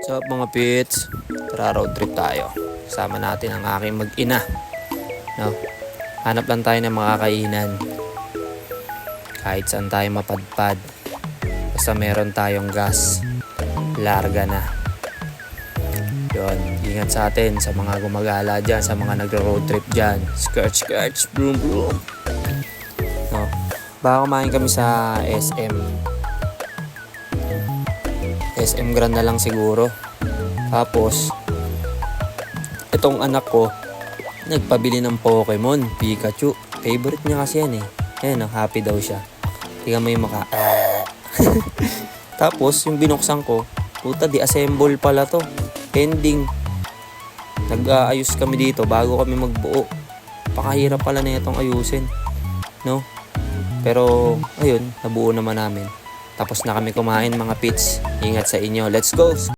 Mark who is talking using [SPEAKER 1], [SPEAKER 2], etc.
[SPEAKER 1] What's up mga pits? Tara road trip tayo. Kasama natin ang aking mag-ina. No? Hanap lang tayo ng makakainan. Kahit saan tayo mapadpad. Basta meron tayong gas. Larga na. Yun, ingat sa atin sa mga gumagala dyan, sa mga nagro-road trip dyan. Skirts, broom, broom. No? Baka kumain kami sa SM Grand na lang siguro. Tapos itong anak ko nagpabili ng Pokemon Pikachu. Favorite niya kasi yan eh. Ayan, happy daw siya. Tingnan mo yung mukha. Tapos yung binuksan ko, puta, di-assemble pala to. Pending. Nag-aayos kami dito bago kami magbuo. Pakahirap pala na itong ayusin, no? Pero ayun, nabuo naman namin. Tapos na kami kumain mga pits. Ingat sa inyo. Let's go!